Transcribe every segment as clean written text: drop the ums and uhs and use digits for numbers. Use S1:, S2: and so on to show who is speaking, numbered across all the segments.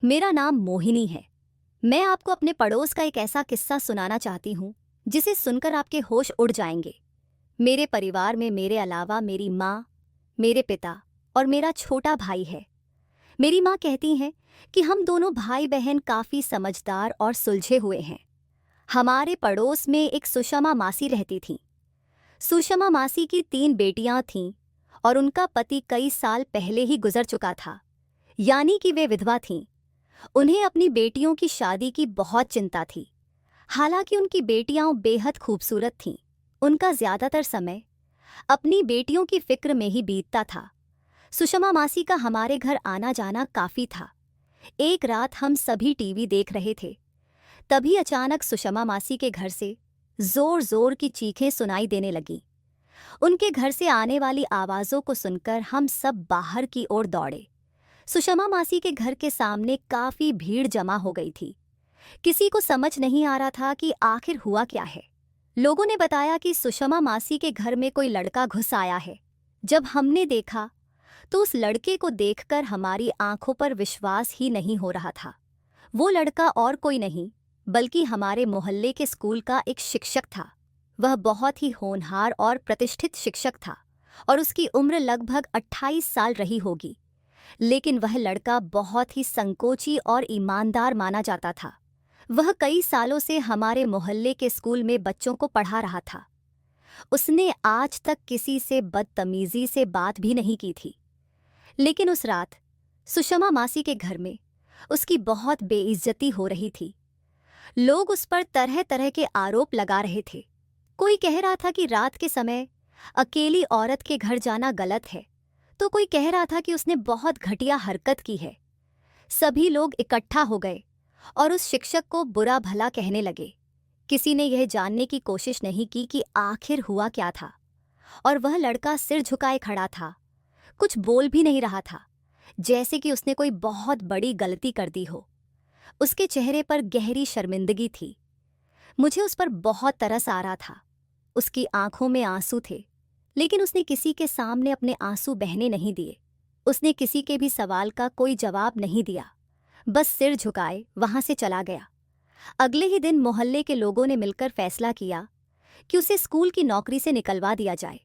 S1: मेरा नाम मोहिनी है। मैं आपको अपने पड़ोस का एक ऐसा किस्सा सुनाना चाहती हूँ जिसे सुनकर आपके होश उड़ जाएंगे। मेरे परिवार में मेरे अलावा मेरी माँ, मेरे पिता और मेरा छोटा भाई है। मेरी माँ कहती हैं कि हम दोनों भाई बहन काफ़ी समझदार और सुलझे हुए हैं। हमारे पड़ोस में एक सुषमा मासी रहती थीं। सुषमा मासी की 3 बेटियां थीं और उनका पति कई साल पहले ही गुजर चुका था, यानी कि वे विधवा थीं। उन्हें अपनी बेटियों की शादी की बहुत चिंता थी। हालांकि उनकी बेटियां बेहद खूबसूरत थीं, उनका ज़्यादातर समय अपनी बेटियों की फिक्र में ही बीतता था। सुषमा मासी का हमारे घर आना जाना काफ़ी था। एक रात हम सभी टीवी देख रहे थे, तभी अचानक सुषमा मासी के घर से जोर जोर की चीखें सुनाई देने लगीं। उनके घर से आने वाली आवाज़ों को सुनकर हम सब बाहर की ओर दौड़े। सुषमा मासी के घर के सामने काफी भीड़ जमा हो गई थी। किसी को समझ नहीं आ रहा था कि आखिर हुआ क्या है। लोगों ने बताया कि सुषमा मासी के घर में कोई लड़का घुस आया है। जब हमने देखा तो उस लड़के को देखकर हमारी आंखों पर विश्वास ही नहीं हो रहा था। वो लड़का और कोई नहीं बल्कि हमारे मोहल्ले के स्कूल का एक शिक्षक था। वह बहुत ही होनहार और प्रतिष्ठित शिक्षक था और उसकी उम्र लगभग 28 साल रही होगी। लेकिन वह लड़का बहुत ही संकोची और ईमानदार माना जाता था। वह कई सालों से हमारे मोहल्ले के स्कूल में बच्चों को पढ़ा रहा था। उसने आज तक किसी से बदतमीजी से बात भी नहीं की थी। लेकिन उस रात सुषमा मासी के घर में उसकी बहुत बेइज्जती हो रही थी। लोग उस पर तरह तरह के आरोप लगा रहे थे। कोई कह रहा था कि रात के समय अकेली औरत के घर जाना गलत है, तो कोई कह रहा था कि उसने बहुत घटिया हरकत की है। सभी लोग इकट्ठा हो गए और उस शिक्षक को बुरा भला कहने लगे। किसी ने यह जानने की कोशिश नहीं की कि आखिर हुआ क्या था। और वह लड़का सिर झुकाए खड़ा था, कुछ बोल भी नहीं रहा था, जैसे कि उसने कोई बहुत बड़ी गलती कर दी हो। उसके चेहरे पर गहरी शर्मिंदगी थी। मुझे उस पर बहुत तरस आ रहा था। उसकी आंखों में आंसू थे, लेकिन उसने किसी के सामने अपने आंसू बहने नहीं दिए। उसने किसी के भी सवाल का कोई जवाब नहीं दिया, बस सिर झुकाए वहां से चला गया। अगले ही दिन मोहल्ले के लोगों ने मिलकर फैसला किया कि उसे स्कूल की नौकरी से निकलवा दिया जाए।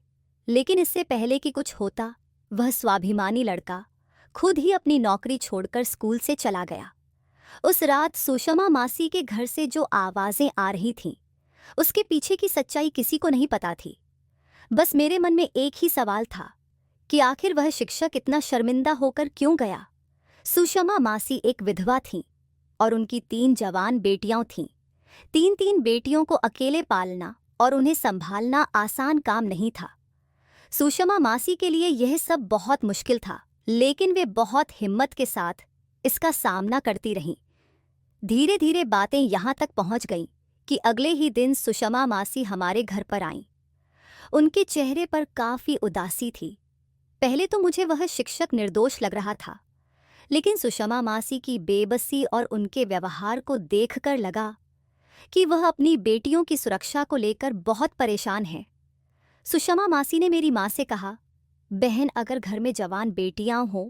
S1: लेकिन इससे पहले कि कुछ होता, वह स्वाभिमानी लड़का खुद ही अपनी नौकरी छोड़कर स्कूल से चला गया। उस रात सुषमा मासी के घर से जो आवाजें आ रही थीं, उसके पीछे की सच्चाई किसी को नहीं पता थी। बस मेरे मन में एक ही सवाल था कि आखिर वह शिक्षक इतना शर्मिंदा होकर क्यों गया। सुषमा मासी एक विधवा थीं और उनकी 3 जवान बेटियां थीं। 3 बेटियों को अकेले पालना और उन्हें संभालना आसान काम नहीं था। सुषमा मासी के लिए यह सब बहुत मुश्किल था, लेकिन वे बहुत हिम्मत के साथ इसका सामना करती रहीं। धीरे धीरे बातें यहाँ तक पहुँच गईं कि अगले ही दिन सुषमा मासी हमारे घर पर आईं। उनके चेहरे पर काफ़ी उदासी थी। पहले तो मुझे वह शिक्षक निर्दोष लग रहा था, लेकिन सुषमा मासी की बेबसी और उनके व्यवहार को देखकर लगा कि वह अपनी बेटियों की सुरक्षा को लेकर बहुत परेशान है। सुषमा मासी ने मेरी माँ से कहा, बहन, अगर घर में जवान बेटियां हों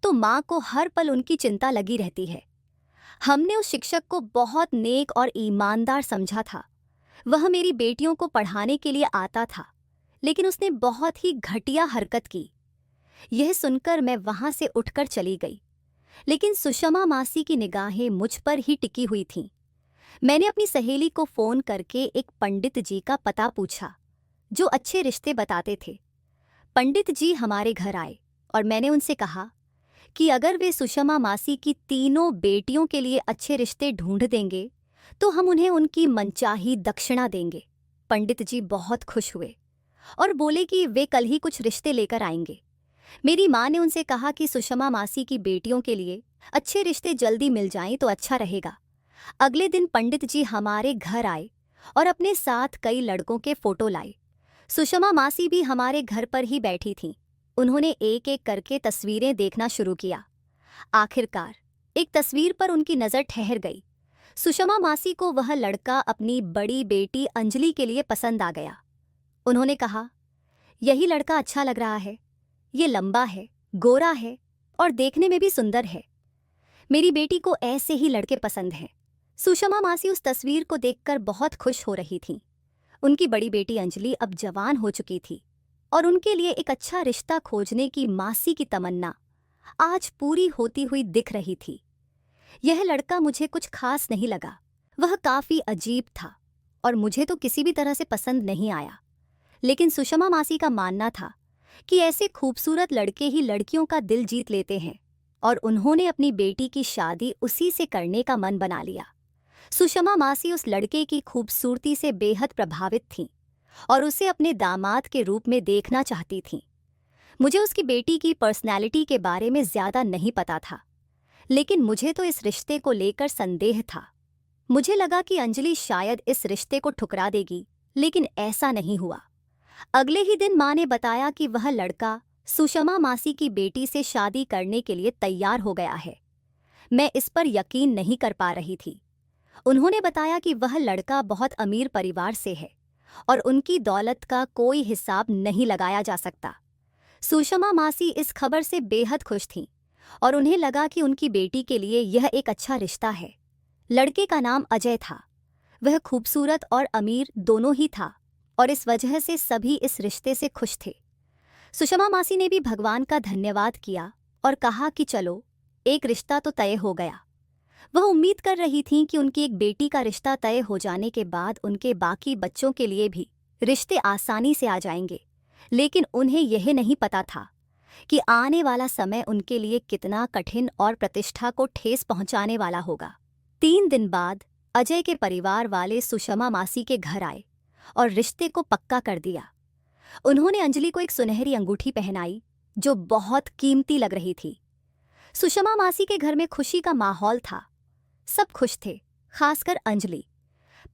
S1: तो माँ को हर पल उनकी चिंता लगी रहती है। हमने उस शिक्षक को बहुत नेक और ईमानदार समझा था। वह मेरी बेटियों को पढ़ाने के लिए आता था, लेकिन उसने बहुत ही घटिया हरकत की। यह सुनकर मैं वहां से उठकर चली गई, लेकिन सुषमा मासी की निगाहें मुझ पर ही टिकी हुई थीं। मैंने अपनी सहेली को फ़ोन करके एक पंडित जी का पता पूछा, जो अच्छे रिश्ते बताते थे। पंडित जी हमारे घर आए और मैंने उनसे कहा कि अगर वे सुषमा मासी की तीनों बेटियों के लिए अच्छे रिश्ते ढूंढ देंगे तो हम उन्हें उनकी मनचाही दक्षिणा देंगे। पंडित जी बहुत खुश हुए और बोले कि वे कल ही कुछ रिश्ते लेकर आएंगे। मेरी माँ ने उनसे कहा कि सुषमा मासी की बेटियों के लिए अच्छे रिश्ते जल्दी मिल जाएं तो अच्छा रहेगा। अगले दिन पंडित जी हमारे घर आए और अपने साथ कई लड़कों के फोटो लाए। सुषमा मासी भी हमारे घर पर ही बैठी थीं। उन्होंने एक एक करके तस्वीरें देखना शुरू किया। आखिरकार एक तस्वीर पर उनकी नज़र ठहर गई। सुषमा मासी को वह लड़का अपनी बड़ी बेटी अंजलि के लिए पसंद आ गया। उन्होंने कहा, यही लड़का अच्छा लग रहा है, ये लंबा है, गोरा है और देखने में भी सुंदर है। मेरी बेटी को ऐसे ही लड़के पसंद हैं। सुषमा मासी उस तस्वीर को देखकर बहुत खुश हो रही थीं। उनकी बड़ी बेटी अंजलि अब जवान हो चुकी थी और उनके लिए एक अच्छा रिश्ता खोजने की मासी की तमन्ना आज पूरी होती हुई दिख रही थी। यह लड़का मुझे कुछ खास नहीं लगा। वह काफी अजीब था और मुझे तो किसी भी तरह से पसंद नहीं आया। लेकिन सुषमा मासी का मानना था कि ऐसे खूबसूरत लड़के ही लड़कियों का दिल जीत लेते हैं और उन्होंने अपनी बेटी की शादी उसी से करने का मन बना लिया। सुषमा मासी उस लड़के की खूबसूरती से बेहद प्रभावित थीं और उसे अपने दामाद के रूप में देखना चाहती थीं। मुझे उसकी बेटी की पर्सनैलिटी के बारे में ज्यादा नहीं पता था, लेकिन मुझे तो इस रिश्ते को लेकर संदेह था। मुझे लगा कि अंजलि शायद इस रिश्ते को ठुकरा देगी, लेकिन ऐसा नहीं हुआ। अगले ही दिन माँ ने बताया कि वह लड़का सुषमा मासी की बेटी से शादी करने के लिए तैयार हो गया है। मैं इस पर यकीन नहीं कर पा रही थी। उन्होंने बताया कि वह लड़का बहुत अमीर परिवार से है और उनकी दौलत का कोई हिसाब नहीं लगाया जा सकता। सुषमा मासी इस खबर से बेहद खुश थीं और उन्हें लगा कि उनकी बेटी के लिए यह एक अच्छा रिश्ता है। लड़के का नाम अजय था। वह खूबसूरत और अमीर दोनों ही था और इस वजह से सभी इस रिश्ते से खुश थे। सुषमा मासी ने भी भगवान का धन्यवाद किया और कहा कि चलो, एक रिश्ता तो तय हो गया। वह उम्मीद कर रही थीं कि उनकी एक बेटी का रिश्ता तय हो जाने के बाद उनके बाकी बच्चों के लिए भी रिश्ते आसानी से आ जाएंगे, लेकिन उन्हें यह नहीं पता था कि आने वाला समय उनके लिए कितना कठिन और प्रतिष्ठा को ठेस पहुंचाने वाला होगा। 3 दिन बाद अजय के परिवार वाले सुषमा मासी के घर आए और रिश्ते को पक्का कर दिया। उन्होंने अंजलि को एक सुनहरी अंगूठी पहनाई जो बहुत कीमती लग रही थी। सुषमा मासी के घर में खुशी का माहौल था। सब खुश थे, खासकर अंजलि।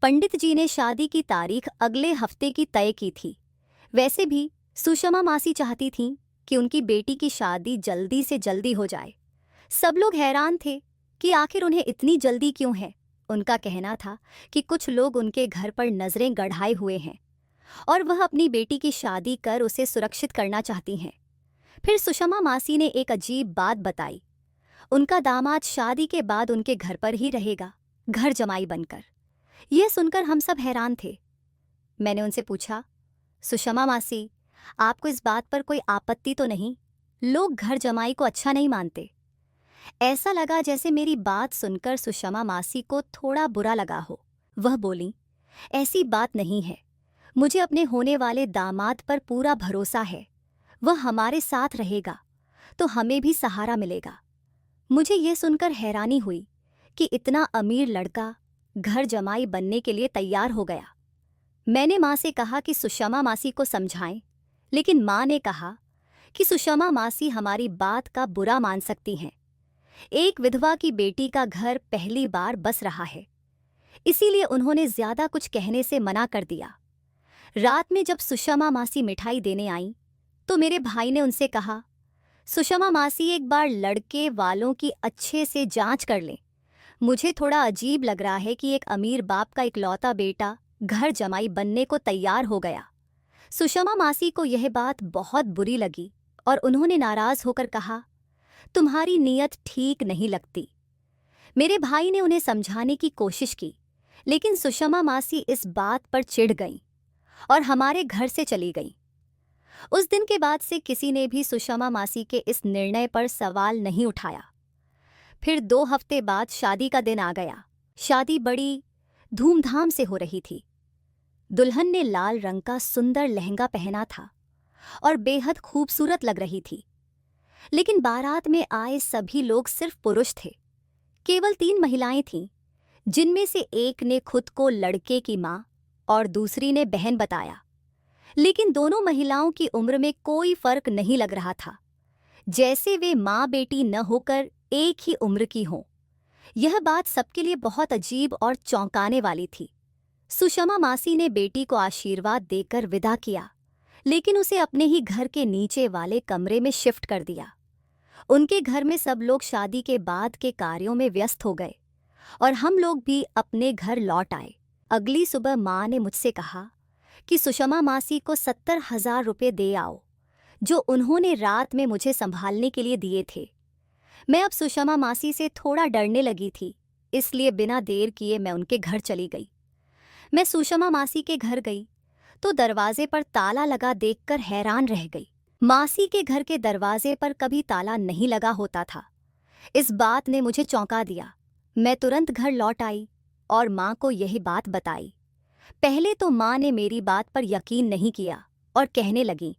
S1: पंडित जी ने शादी की तारीख अगले हफ्ते की तय की थी। वैसे भी सुषमा मासी चाहती थीं कि उनकी बेटी की शादी जल्दी से जल्दी हो जाए। सब लोग हैरान थे कि आखिर उन्हें इतनी जल्दी क्यों है। उनका कहना था कि कुछ लोग उनके घर पर नजरें गड़ाए हुए हैं और वह अपनी बेटी की शादी कर उसे सुरक्षित करना चाहती हैं। फिर सुषमा मासी ने एक अजीब बात बताई। उनका दामाद शादी के बाद उनके घर पर ही रहेगा, घर जमाई बनकर। यह सुनकर हम सब हैरान थे। मैंने उनसे पूछा, सुषमा मासी, आपको इस बात पर कोई आपत्ति तो नहीं? लोग घर जमाई को अच्छा नहीं मानते। ऐसा लगा जैसे मेरी बात सुनकर सुषमा मासी को थोड़ा बुरा लगा हो। वह बोली, ऐसी बात नहीं है। मुझे अपने होने वाले दामाद पर पूरा भरोसा है। वह हमारे साथ रहेगा तो हमें भी सहारा मिलेगा। मुझे यह सुनकर हैरानी हुई कि इतना अमीर लड़का घर जमाई बनने के लिए तैयार हो गया। मैंने माँ से कहा कि सुषमा मासी को समझाएं, लेकिन माँ ने कहा कि सुषमा मासी हमारी बात का बुरा मान सकती हैं। एक विधवा की बेटी का घर पहली बार बस रहा है, इसीलिए उन्होंने ज्यादा कुछ कहने से मना कर दिया। रात में जब सुषमा मासी मिठाई देने आईं, तो मेरे भाई ने उनसे कहा, सुषमा मासी, एक बार लड़के वालों की अच्छे से जांच कर लें। मुझे थोड़ा अजीब लग रहा है कि एक अमीर बाप का इकलौता बेटा घर जमाई बनने को तैयार हो गया। सुषमा मासी को यह बात बहुत बुरी लगी और उन्होंने नाराज होकर कहा, तुम्हारी नीयत ठीक नहीं लगती। मेरे भाई ने उन्हें समझाने की कोशिश की, लेकिन सुषमा मासी इस बात पर चिढ़ गईं और हमारे घर से चली गईं। उस दिन के बाद से किसी ने भी सुषमा मासी के इस निर्णय पर सवाल नहीं उठाया। फिर 2 हफ्ते बाद शादी का दिन आ गया। शादी बड़ी धूमधाम से हो रही थी। दुल्हन ने लाल रंग का सुंदर लहंगा पहना था और बेहद खूबसूरत लग रही थी। लेकिन बारात में आए सभी लोग सिर्फ पुरुष थे। केवल 3 महिलाएं थीं, जिनमें से एक ने खुद को लड़के की माँ और दूसरी ने बहन बताया। लेकिन दोनों महिलाओं की उम्र में कोई फर्क नहीं लग रहा था, जैसे वे माँ बेटी न होकर एक ही उम्र की हों। यह बात सबके लिए बहुत अजीब और चौंकाने वाली थी। सुषमा मासी ने बेटी को आशीर्वाद देकर विदा किया, लेकिन उसे अपने ही घर के नीचे वाले कमरे में शिफ्ट कर दिया। उनके घर में सब लोग शादी के बाद के कार्यों में व्यस्त हो गए और हम लोग भी अपने घर लौट आए। अगली सुबह माँ ने मुझसे कहा कि सुषमा मासी को 70,000 रुपये दे आओ, जो उन्होंने रात में मुझे संभालने के लिए दिए थे। मैं अब सुषमा मासी से थोड़ा डरने लगी थी, इसलिए बिना देर किए मैं उनके घर चली गई। मैं सुषमा मासी के घर गई तो दरवाजे पर ताला लगा देखकर हैरान रह गई। मासी के घर के दरवाजे पर कभी ताला नहीं लगा होता था। इस बात ने मुझे चौंका दिया। मैं तुरंत घर लौट आई और माँ को यही बात बताई। पहले तो माँ ने मेरी बात पर यकीन नहीं किया और कहने लगी,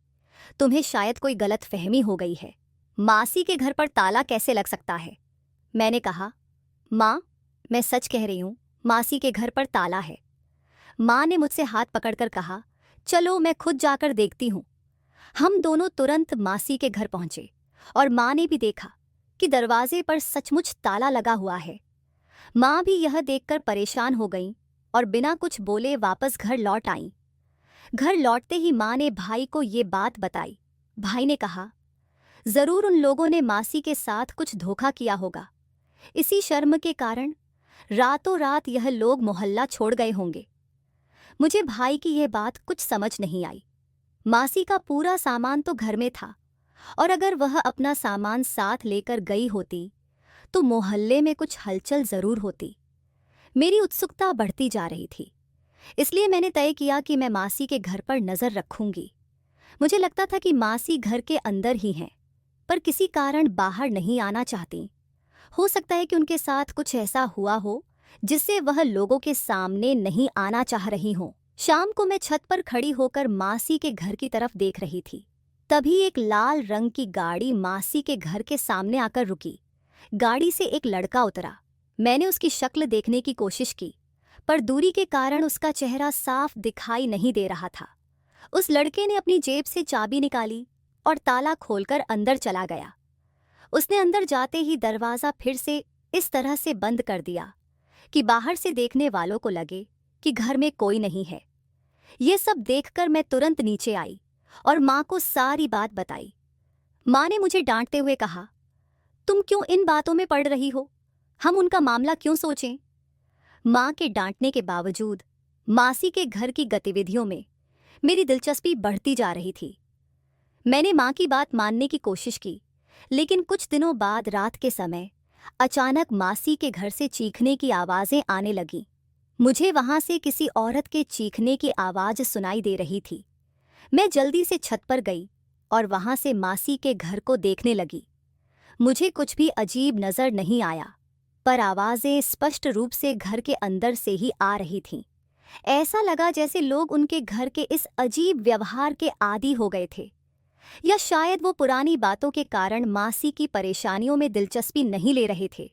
S1: तुम्हें शायद कोई गलतफहमी हो गई है। मासी के घर पर ताला कैसे लग सकता है? मैंने कहा, माँ, मैं सच कह रही हूँ, मासी के घर पर ताला है। माँ ने मुझसे हाथ पकड़कर कहा, चलो मैं खुद जाकर देखती हूँ। हम दोनों तुरंत मासी के घर पहुंचे और माँ ने भी देखा कि दरवाजे पर सचमुच ताला लगा हुआ है। माँ भी यह देखकर परेशान हो गईं और बिना कुछ बोले वापस घर लौट आईं। घर लौटते ही माँ ने भाई को ये बात बताई। भाई ने कहा, जरूर उन लोगों ने मासी के साथ कुछ धोखा किया होगा। इसी शर्म के कारण रातों रात यह लोग मोहल्ला छोड़ गए होंगे। मुझे भाई की यह बात कुछ समझ नहीं आई। मासी का पूरा सामान तो घर में था और अगर वह अपना सामान साथ लेकर गई होती तो मोहल्ले में कुछ हलचल जरूर होती। मेरी उत्सुकता बढ़ती जा रही थी, इसलिए मैंने तय किया कि मैं मासी के घर पर नज़र रखूंगी। मुझे लगता था कि मासी घर के अंदर ही हैं, पर किसी कारण बाहर नहीं आना चाहती। हो सकता है कि उनके साथ कुछ ऐसा हुआ हो जिससे वह लोगों के सामने नहीं आना चाह रही हों। शाम को मैं छत पर खड़ी होकर मासी के घर की तरफ देख रही थी। तभी एक लाल रंग की गाड़ी मासी के घर के सामने आकर रुकी। गाड़ी से एक लड़का उतरा। मैंने उसकी शक्ल देखने की कोशिश की, पर दूरी के कारण उसका चेहरा साफ दिखाई नहीं दे रहा था। उस लड़के ने अपनी जेब से चाबी निकाली और ताला खोलकर अंदर चला गया। उसने अंदर जाते ही दरवाज़ा फिर से इस तरह से बंद कर दिया कि बाहर से देखने वालों को लगे कि घर में कोई नहीं है। ये सब देखकर मैं तुरंत नीचे आई और माँ को सारी बात बताई। माँ ने मुझे डांटते हुए कहा, तुम क्यों इन बातों में पड़ रही हो? हम उनका मामला क्यों सोचें? माँ के डांटने के बावजूद मासी के घर की गतिविधियों में मेरी दिलचस्पी बढ़ती जा रही थी। मैंने माँ की बात मानने की कोशिश की, लेकिन कुछ दिनों बाद रात के समय अचानक मासी के घर से चीखने की आवाज़ें आने लगीं। मुझे वहाँ से किसी औरत के चीखने की आवाज़ सुनाई दे रही थी। मैं जल्दी से छत पर गई और वहाँ से मासी के घर को देखने लगी। मुझे कुछ भी अजीब नज़र नहीं आया, पर आवाज़ें स्पष्ट रूप से घर के अंदर से ही आ रही थीं। ऐसा लगा जैसे लोग उनके घर के इस अजीब व्यवहार के आदी हो गए थे, या शायद वो पुरानी बातों के कारण मासी की परेशानियों में दिलचस्पी नहीं ले रहे थे।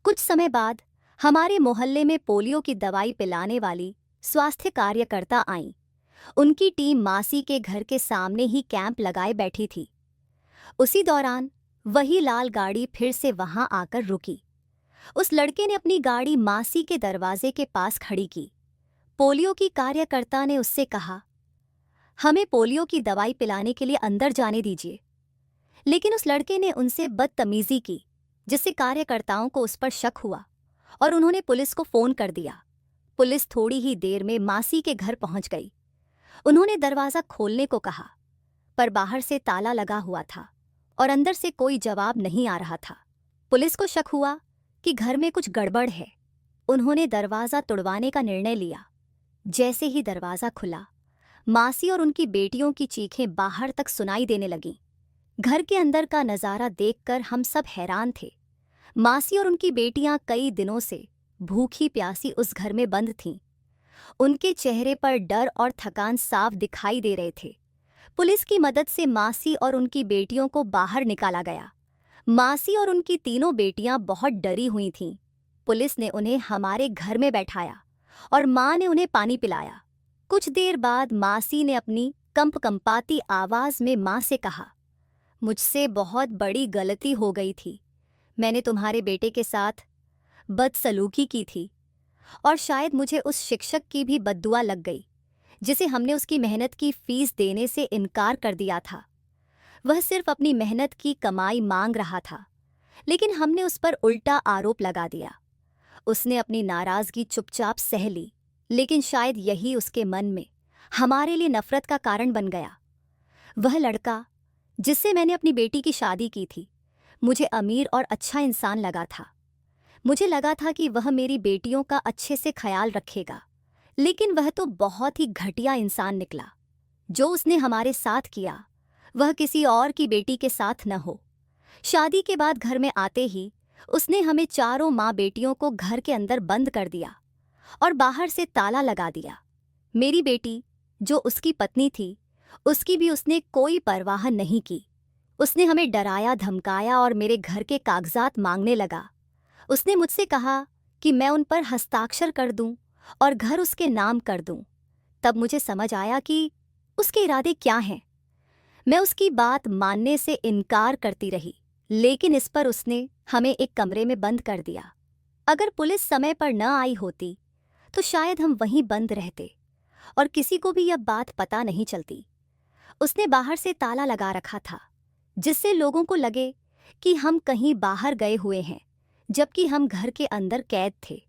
S1: कुछ समय बाद हमारे मोहल्ले में पोलियो की दवाई पिलाने वाली स्वास्थ्य कार्यकर्ता आईं। उनकी टीम मासी के घर के सामने ही कैंप लगाए बैठी थी। उसी दौरान वही लाल गाड़ी फिर से वहां आकर रुकी। उस लड़के ने अपनी गाड़ी मासी के दरवाजे के पास खड़ी की। पोलियो की कार्यकर्ता ने उससे कहा, हमें पोलियो की दवाई पिलाने के लिए अंदर जाने दीजिए। लेकिन उस लड़के ने उनसे बदतमीजी की, जिससे कार्यकर्ताओं को उस पर शक हुआ और उन्होंने पुलिस को फोन कर दिया। पुलिस थोड़ी ही देर में मासी के घर पहुंच गई। उन्होंने दरवाज़ा खोलने को कहा, पर बाहर से ताला लगा हुआ था और अंदर से कोई जवाब नहीं आ रहा था। पुलिस को शक हुआ कि घर में कुछ गड़बड़ है। उन्होंने दरवाज़ा तोड़वाने का निर्णय लिया। जैसे ही दरवाज़ा खुला, मासी और उनकी बेटियों की चीखें बाहर तक सुनाई देने लगीं। घर के अंदर का नज़ारा देखकर हम सब हैरान थे। मासी और उनकी बेटियां कई दिनों से भूखी प्यासी उस घर में बंद थीं। उनके चेहरे पर डर और थकान साफ दिखाई दे रहे थे। पुलिस की मदद से मासी और उनकी बेटियों को बाहर निकाला गया। मासी और उनकी तीनों बेटियां बहुत डरी हुई थीं। पुलिस ने उन्हें हमारे घर में बैठाया और माँ ने उन्हें पानी पिलाया। कुछ देर बाद मासी ने अपनी कंपकंपाती आवाज़ में माँ से कहा, मुझसे बहुत बड़ी गलती हो गई थी। मैंने तुम्हारे बेटे के साथ बदसलूकी की थी और शायद मुझे उस शिक्षक की भी बद्दुआ लग गई, जिसे हमने उसकी मेहनत की फीस देने से इनकार कर दिया था। वह सिर्फ अपनी मेहनत की कमाई मांग रहा था, लेकिन हमने उस पर उल्टा आरोप लगा दिया। उसने अपनी नाराज़गी चुपचाप सह ली, लेकिन शायद यही उसके मन में हमारे लिए नफ़रत का कारण बन गया। वह लड़का जिससे मैंने अपनी बेटी की शादी की थी, मुझे अमीर और अच्छा इंसान लगा था। मुझे लगा था कि वह मेरी बेटियों का अच्छे से ख्याल रखेगा, लेकिन वह तो बहुत ही घटिया इंसान निकला। जो उसने हमारे साथ किया वह किसी और की बेटी के साथ न हो। शादी के बाद घर में आते ही उसने हमें चारों माँ बेटियों को घर के अंदर बंद कर दिया और बाहर से ताला लगा दिया। मेरी बेटी जो उसकी पत्नी थी, उसकी भी उसने कोई परवाह नहीं की। उसने हमें डराया धमकाया और मेरे घर के कागजात मांगने लगा। उसने मुझसे कहा कि मैं उन पर हस्ताक्षर कर दूं और घर उसके नाम कर दूं। तब मुझे समझ आया कि उसके इरादे क्या हैं। मैं उसकी बात मानने से इनकार करती रही, लेकिन इस पर उसने हमें एक कमरे में बंद कर दिया। अगर पुलिस समय पर न आई होती तो शायद हम वहीं बंद रहते और किसी को भी यह बात पता नहीं चलती। उसने बाहर से ताला लगा रखा था, जिससे लोगों को लगे कि हम कहीं बाहर गए हुए हैं, जबकि हम घर के अंदर कैद थे।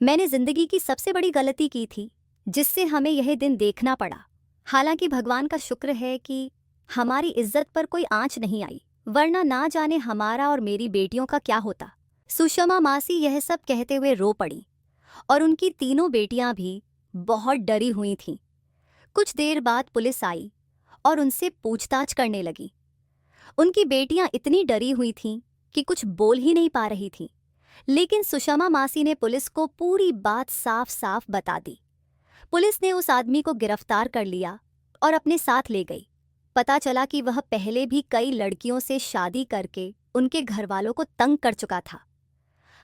S1: मैंने जिंदगी की सबसे बड़ी गलती की थी, जिससे हमें यह दिन देखना पड़ा। हालांकि भगवान का शुक्र है कि हमारी इज्जत पर कोई आंच नहीं आई, वरना ना जाने हमारा और मेरी बेटियों का क्या होता। सुषमा मासी यह सब कहते हुए रो पड़ी और उनकी तीनों बेटियां भी बहुत डरी हुई थीं। कुछ देर बाद पुलिस आई और उनसे पूछताछ करने लगी। उनकी बेटियां इतनी डरी हुई थीं कि कुछ बोल ही नहीं पा रही थीं, लेकिन सुषमा मासी ने पुलिस को पूरी बात साफ साफ बता दी। पुलिस ने उस आदमी को गिरफ्तार कर लिया और अपने साथ ले गई। पता चला कि वह पहले भी कई लड़कियों से शादी करके उनके घरवालों को तंग कर चुका था।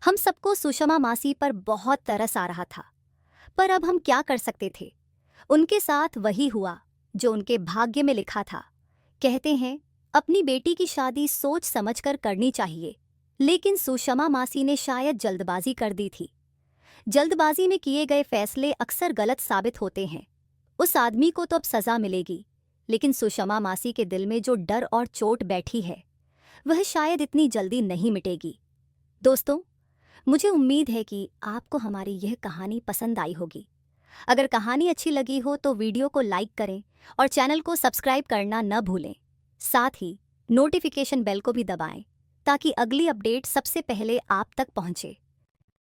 S1: हम सबको सुषमा मासी पर बहुत तरस आ रहा था, पर अब हम क्या कर सकते थे। उनके साथ वही हुआ जो उनके भाग्य में लिखा था। कहते हैं अपनी बेटी की शादी सोच समझकर करनी चाहिए, लेकिन सुषमा मासी ने शायद जल्दबाजी कर दी थी। जल्दबाजी में किए गए फैसले अक्सर गलत साबित होते हैं। उस आदमी को तो अब सजा मिलेगी, लेकिन सुषमा मासी के दिल में जो डर और चोट बैठी है वह शायद इतनी जल्दी नहीं मिटेगी। दोस्तों, मुझे उम्मीद है कि आपको हमारी यह कहानी पसंद आई होगी। अगर कहानी अच्छी लगी हो तो वीडियो को लाइक करें और चैनल को सब्सक्राइब करना न भूलें। साथ ही नोटिफिकेशन बेल को भी दबाएं ताकि अगली अपडेट सबसे पहले आप तक पहुंचे।